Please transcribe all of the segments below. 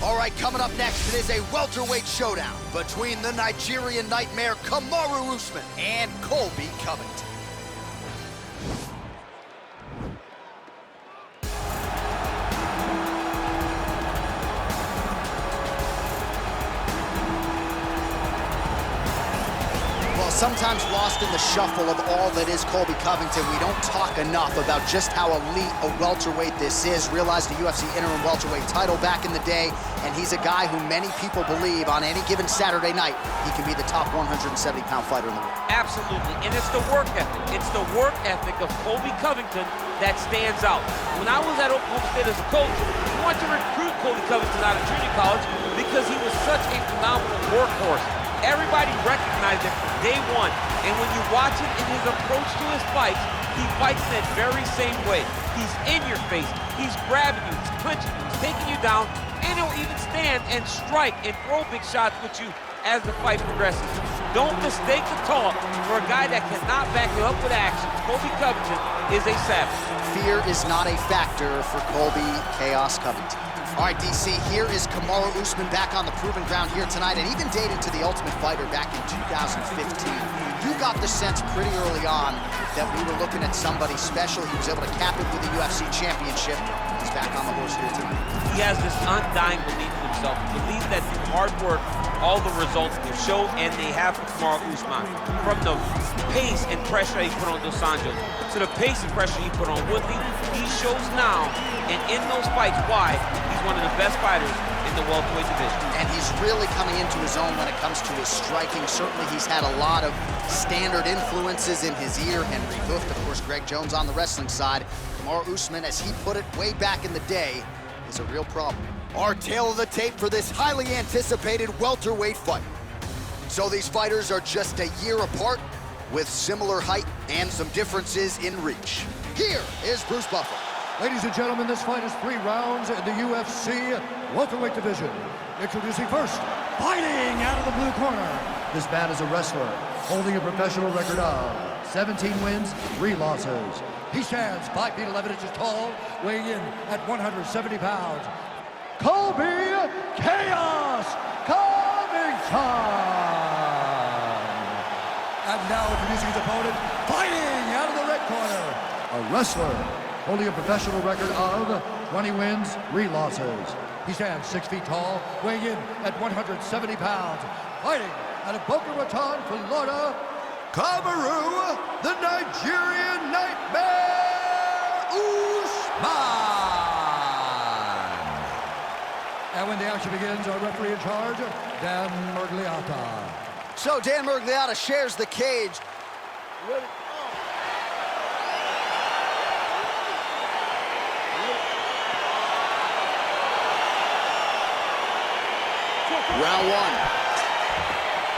All right, coming up next, it is a welterweight showdown between the Nigerian nightmare Kamaru Usman and Colby Covington. Sometimes lost in the shuffle of all that is Colby Covington, we don't talk enough about just how elite a welterweight this is. Realized the UFC interim welterweight title back in the day, and he's a guy who many people believe on any given Saturday night, he can be the top 170-pound fighter in the world. Absolutely, and it's the work ethic. It's the work ethic of Colby Covington that stands out. When I was at Oklahoma State as a coach, we wanted to recruit Colby Covington out of junior college because he was such a phenomenal workhorse. Everybody recognized it from day one, and when you watch him in his approach to his fights, he fights that very same way. He's in your face, he's grabbing you, he's punching you, he's taking you down, and he'll even stand and strike and throw big shots with you as the fight progresses. Don't mistake the talk for a guy that cannot back you up with action. Colby Covington is a savage. Fear is not a factor for Colby Chaos Covington. All right, DC, here is Kamaru Usman back on the proving ground here tonight, and even dating to the Ultimate Fighter back in 2015. You got the sense pretty early on that we were looking at somebody special. He was able to cap it with the UFC championship. He's back on the horse here tonight. He has this undying belief in himself. He believes that through hard work, all the results will show, and they have for Kamaru Usman. From the pace and pressure he put on Dos Anjos, to the pace and pressure he put on Woodley, he shows now, and in those fights, why he's one of the best fighters in the welterweight division. And he's really coming into his own when it comes to his striking. Certainly he's had a lot of standard influences in his ear. Henry Hooft, of course, Greg Jones on the wrestling side. Kamaru Usman, as he put it way back in the day, is a real problem. Our tale of the tape for this highly anticipated welterweight fight. So these fighters are just a year apart with similar height and some differences in reach. Here is Bruce Buffer. Ladies and gentlemen, this fight is 3 rounds in the UFC welterweight division. Introducing first, fighting out of the blue corner. This man is a wrestler, holding a professional record of 17 wins, 3 losses. He stands 5 feet 11 inches tall, weighing in at 170 pounds. Colby Chaos Covington! And now introducing his opponent, fighting out of the red corner, a wrestler, holding a professional record of 20 wins, 3 losses. He stands 6 feet tall, weighing in at 170 pounds. Fighting out of Boca Raton, Florida, Kamaru, the Nigerian Nightmare, Usman. And when the action begins, our referee in charge, Dan Murgliata. So Dan Murgliata shares the cage. Round 1. All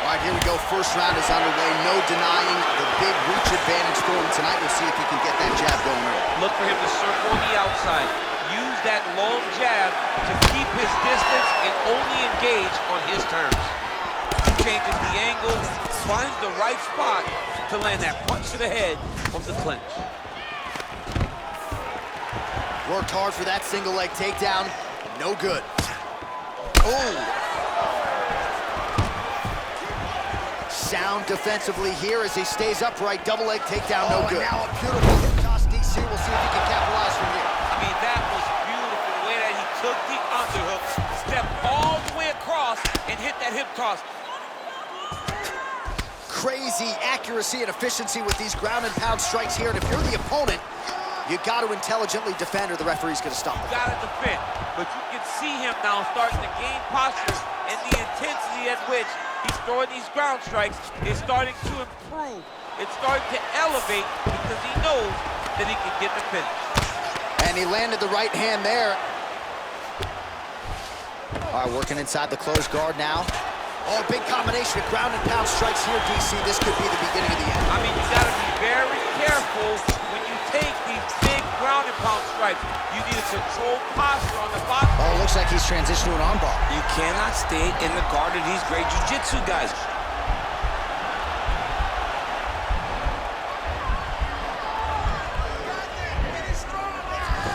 right, here we go. First round is underway. No denying the big reach advantage for him tonight. We'll see if he can get that jab going early. Look for him to circle on the outside. Use that long jab to keep his distance and only engage on his terms. Changes the angle, finds the right spot to land that punch to the head of the clinch. Worked hard for that single leg takedown. No good. Oh! Sound defensively here as he stays upright. Double leg takedown, no good. Now a beautiful hip toss, DC. We'll see if he can capitalize from here. I mean, that was beautiful, the way that he took the underhook, stepped all the way across, and hit that hip toss. Crazy accuracy and efficiency with these ground and pound strikes here. And if you're the opponent, you got to intelligently defend or the referee's going to stop it. You got to defend, but you can see him now starting to gain posture, and the intensity at which he's throwing these ground strikes is starting to improve. It's starting to elevate because he knows that he can get the finish. And he landed the right hand there. All right, working inside the closed guard now. Oh, big combination of ground and pound strikes here, DC. This could be the beginning of the end. I mean, you got to be very careful when you take these big ground and pound strikes. You need a controlled posture on the bottom. Oh, it looks like he's transitioned to an armbar. You cannot stay in the guard of these great jiu-jitsu guys.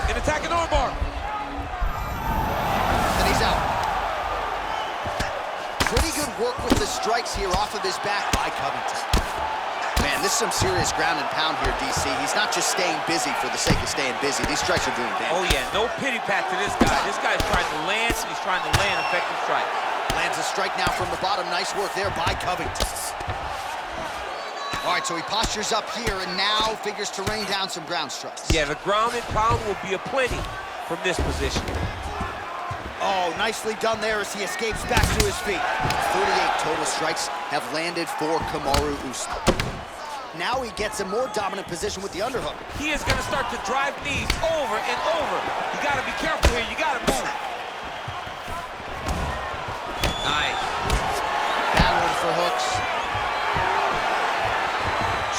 An attacking armbar. And he's out. work with the strikes here off of his back by Covington. Man, this is some serious ground and pound here, DC. He's not just staying busy for the sake of staying busy. These strikes are doing damage. Oh, yeah, no pity pat to this guy. This guy's trying to land, and he's trying to land effective strikes. Lands a strike now from the bottom. Nice work there by Covington. All right, so he postures up here and now figures to rain down some ground strikes. Yeah, the ground and pound will be aplenty from this position. Oh, nicely done there as he escapes back to his feet. 38 total strikes have landed for Kamaru Usman. Now he gets a more dominant position with the underhook. He is going to start to drive knees over and over. You got to be careful here. You got to move. Nice. Battling for hooks.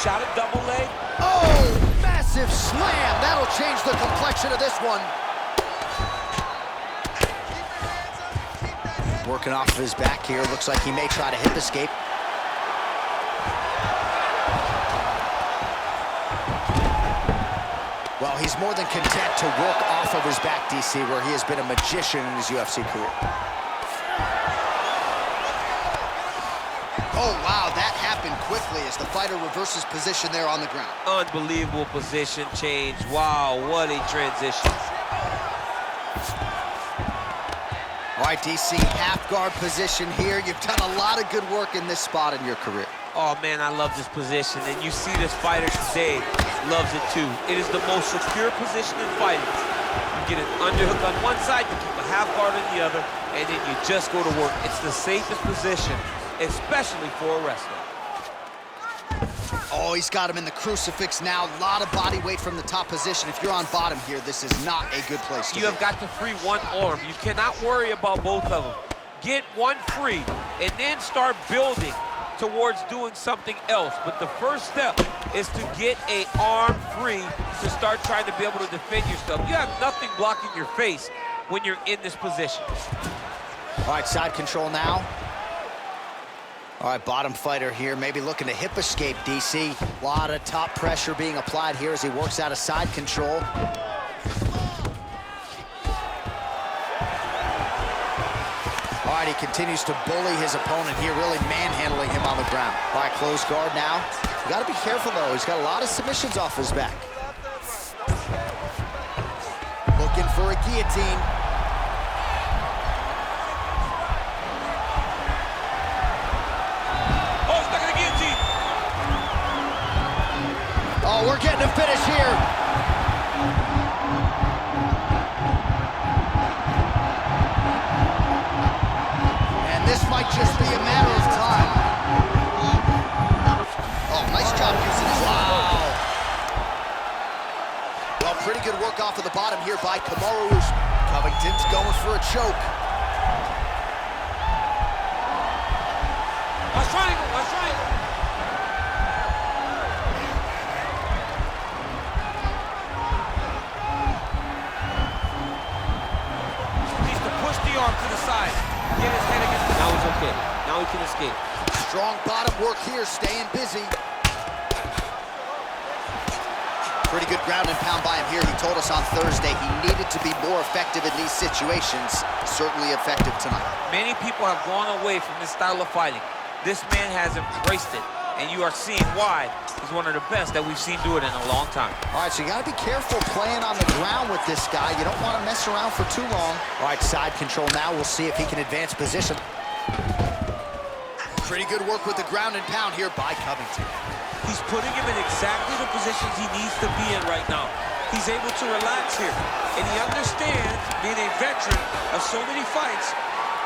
Shot a double leg. Oh, massive slam. That'll change the complexion of this one. Working off of his back here. Looks like he may try to hip escape. Well, he's more than content to work off of his back, DC, where he has been a magician in his UFC career. Oh, wow, that happened quickly as the fighter reverses position there on the ground. Unbelievable position change. Wow, what a transition. All right, DC, half guard position here. You've done a lot of good work in this spot in your career. Oh, man, I love this position. And you see this fighter today loves it, too. It is the most secure position in fighting. You get an underhook on one side, you keep a half guard on the other, and then you just go to work. It's the safest position, especially for a wrestler. Oh, he's got him in the crucifix now. A lot of body weight from the top position. If you're on bottom here, this is not a good place to be. You have got to free one arm. You cannot worry about both of them. Get one free, and then start building towards doing something else. But the first step is to get an arm free to start trying to be able to defend yourself. You have nothing blocking your face when you're in this position. All right, side control now. All right, bottom fighter here, maybe looking to hip escape, DC. A lot of top pressure being applied here as he works out of side control. All right, he continues to bully his opponent here, really manhandling him on the ground. All right, closed guard now. You gotta be careful though, he's got a lot of submissions off his back. Looking for a guillotine. Oh, we're getting a finish here. And this might just be a matter of time. Oh, nice job using his wow. Well, pretty good work off of the bottom here by Kamaru Usman. Covington's going for a choke. Watch triangle, watch triangle. Arm to the side. Get his head against the... Now he's okay. Now he can escape. Strong bottom work here, staying busy. Pretty good ground and pound by him here. He told us on Thursday he needed to be more effective in these situations. Certainly effective tonight. Many people have gone away from this style of fighting. This man has embraced it, and you are seeing why he's one of the best that we've seen do it in a long time. All right, so you got to be careful playing on the ground with this guy. You don't want to mess around for too long. All right, side control now. We'll see if he can advance position. Pretty good work with the ground and pound here by Covington. He's putting him in exactly the positions he needs to be in right now. He's able to relax here, and he understands, being a veteran of so many fights,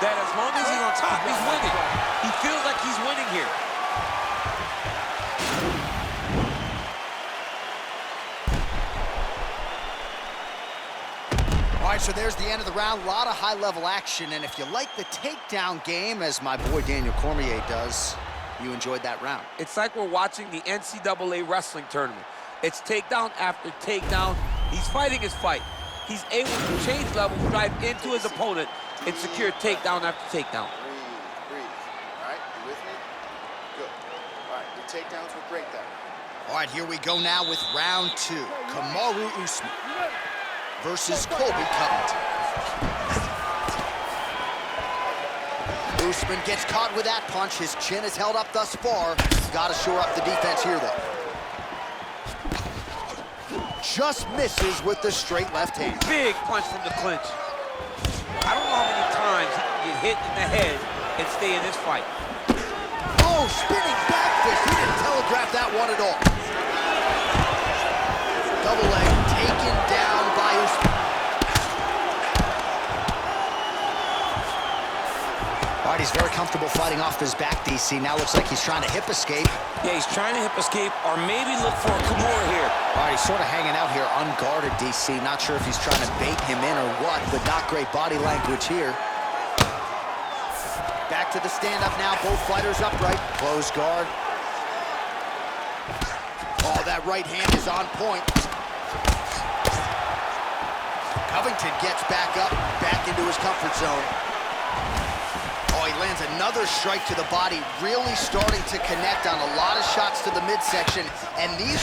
that as long as he's on top, he's winning. He feels like he's winning here. All right, so there's the end of the round. A lot of high-level action, and if you like the takedown game, as my boy Daniel Cormier does, you enjoyed that round. It's like we're watching the NCAA wrestling tournament. It's takedown after takedown. He's fighting his fight. He's able to change levels, drive into his opponent, and secure takedown after takedown. Breathe. All right, you with me? Good. All right, the takedowns were great there. All right, here we go now with round two. Kamaru Usman versus Colby Covington. Usman gets caught with that punch. His chin is held up thus far. Got to shore up the defense here, though. Just misses with the straight left hand. Big punch from the clinch. I don't know how many times he can get hit in the head and stay in this fight. Oh, spinning back fist. He didn't telegraph that one at all. Double leg taken down by Usman. All right, he's very comfortable fighting off his back, DC. Now looks like he's trying to hip escape. Yeah, he's trying to hip escape or maybe look for a Kimura here. All right, he's sort of hanging out here unguarded, DC. Not sure if he's trying to bait him in or what, but not great body language here. Back to the stand-up now. Both fighters upright. Close guard. Oh, that right hand is on point. Covington gets back up, back into his comfort zone. Oh, he lands another strike to the body, really starting to connect on a lot of shots to the midsection. And these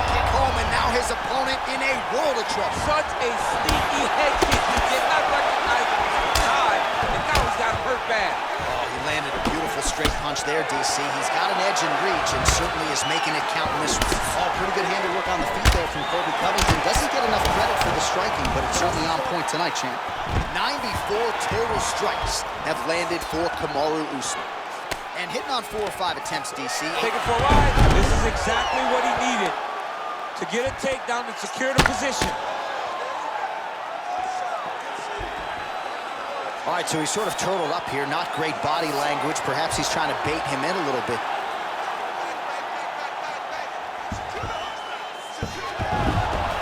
kick home, and now his opponent in a world of trouble. Such a sneaky head kick. He did not recognize it at the time, and now he's got him hurt bad. Oh, he landed a beautiful straight punch there, DC. He's got an edge in reach and certainly is making it count in this one. Oh, pretty good handiwork on the feet there from Colby Covington. Doesn't get enough credit for the striking, but it's certainly on point tonight, champ. 94 total strikes have landed for Kamaru Usman. And hitting on 4 or 5 attempts, DC. Take it for a ride. This is exactly what he needed to get a takedown and secure the position. All right, so he's sort of turtled up here. Not great body language. Perhaps he's trying to bait him in a little bit.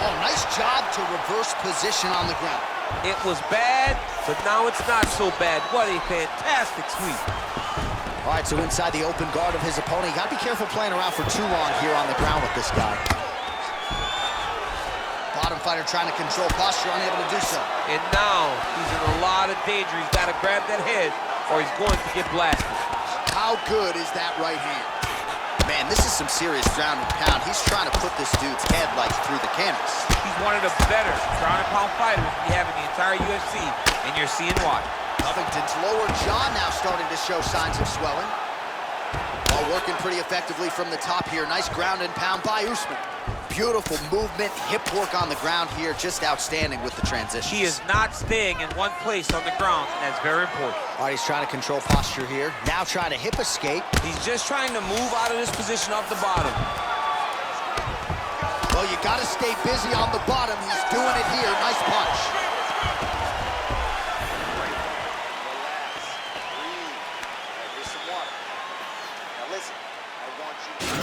Oh, nice job to reverse position on the ground. It was bad, but now it's not so bad. What a fantastic sweep. All right, so inside the open guard of his opponent. You got to be careful playing around for too long here on the ground with this guy. Bottom fighter trying to control posture, unable to do so. And now he's in a lot of danger. He's got to grab that head or he's going to get blasted. How good is that right hand? Man, this is some serious ground and pound. He's trying to put this dude's head like through the canvas. He's one of the better ground and pound fighters we have in the entire UFC, and you're seeing why. Covington's lower jaw now starting to show signs of swelling. While working pretty effectively from the top here. Nice ground and pound by Usman. Beautiful movement, hip work on the ground here. Just outstanding with the transition. He is not staying in one place on the ground, and that's very important. All right, he's trying to control posture here. Now trying to hip escape. He's just trying to move out of this position off the bottom. Well, you got to stay busy on the bottom. He's doing it here. Nice punch.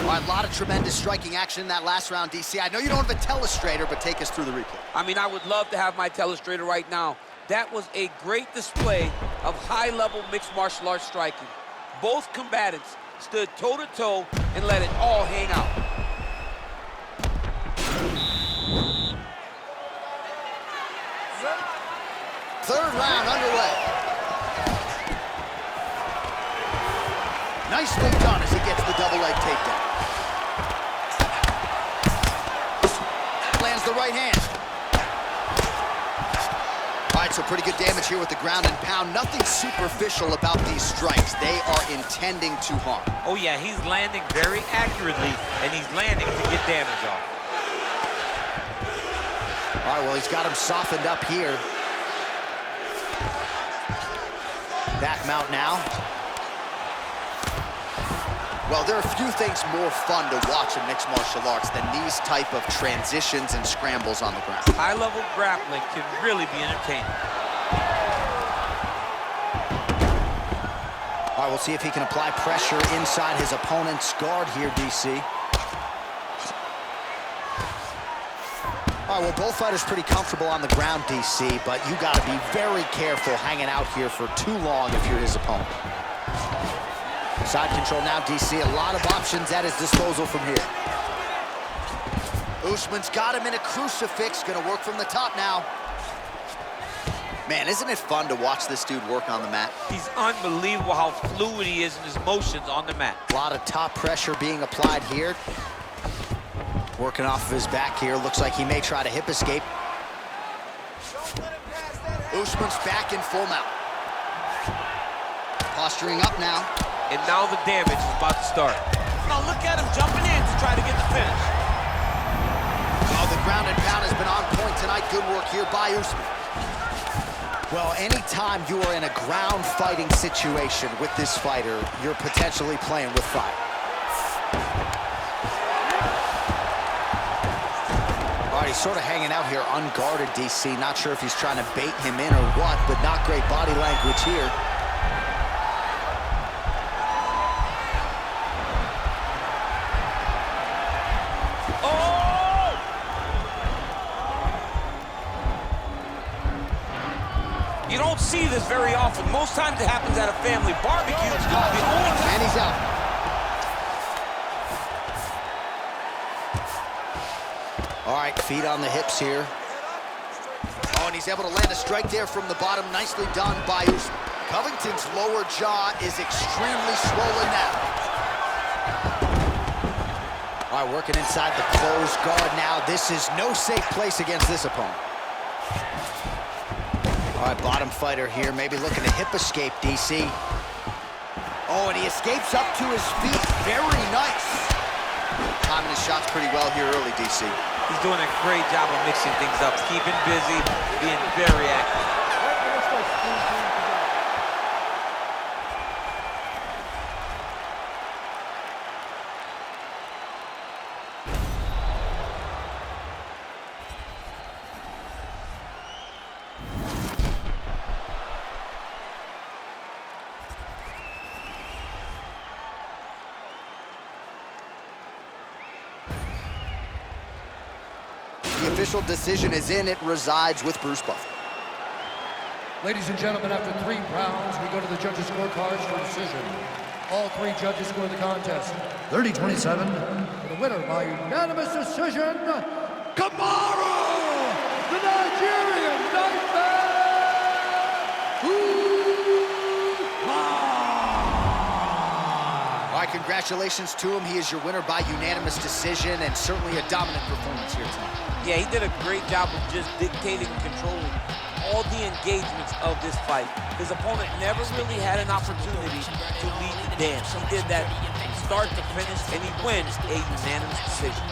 All right, a lot of tremendous striking action in that last round, DC. I know you don't have a telestrator, but take us through the replay. I mean, I would love to have my telestrator right now. That was a great display of high-level mixed martial arts striking. Both combatants stood toe-to-toe and let it all hang out. Third round underway. Nicely done as he gets the double leg takedown. Lands the right hand. All right, so pretty good damage here with the ground and pound. Nothing superficial about these strikes. They are intending to harm. Oh, yeah, he's landing very accurately, and he's landing to get damage off. All right, well, he's got him softened up here. Back mount now. Well, there are few things more fun to watch in mixed martial arts than these type of transitions and scrambles on the ground. High-level grappling can really be entertaining. All right, we'll see if he can apply pressure inside his opponent's guard here, DC. All right, well, both fighters pretty comfortable on the ground, DC, but you got to be very careful hanging out here for too long if you're his opponent. Side control now, DC. A lot of options at his disposal from here. Usman's got him in a crucifix. Gonna work from the top now. Man, isn't it fun to watch this dude work on the mat? He's unbelievable how fluid he is in his motions on the mat. A lot of top pressure being applied here. Working off of his back here. Looks like he may try to hip escape. Usman's back in full mount. Posturing up now. And now the damage is about to start. Now look at him jumping in to try to get the finish. Oh, the ground and pound has been on point tonight. Good work here by Usman. Well, anytime you are in a ground fighting situation with this fighter, you're potentially playing with fire. All right, he's sort of hanging out here unguarded, DC. Not sure if he's trying to bait him in or what, but not great body language here. You don't see this very often. Most times it happens at a family barbecue. And he's out. All right, feet on the hips here. Oh, and he's able to land a strike there from the bottom. Nicely done by Usman. Covington's lower jaw is extremely swollen now. All right, working inside the closed guard now. This is no safe place against this opponent. All right, bottom fighter here, maybe looking to hip escape, DC. Oh, and he escapes up to his feet. Very nice. Timing his shots pretty well here early, DC. He's doing a great job of mixing things up, keeping busy, being very active. The official decision is in. It resides with Bruce Buffer. Ladies and gentlemen, after 3 rounds, we go to the judges' scorecards for decision. All 3 judges score the contest 30-27. For the winner by unanimous decision, Kamaru, the Nigerian Nightmare! All right, congratulations to him. He is your winner by unanimous decision, and certainly a dominant performance here tonight. Yeah, he did a great job of just dictating and controlling all the engagements of this fight. His opponent never really had an opportunity to lead the dance. He did that from start to finish, and he wins a unanimous decision.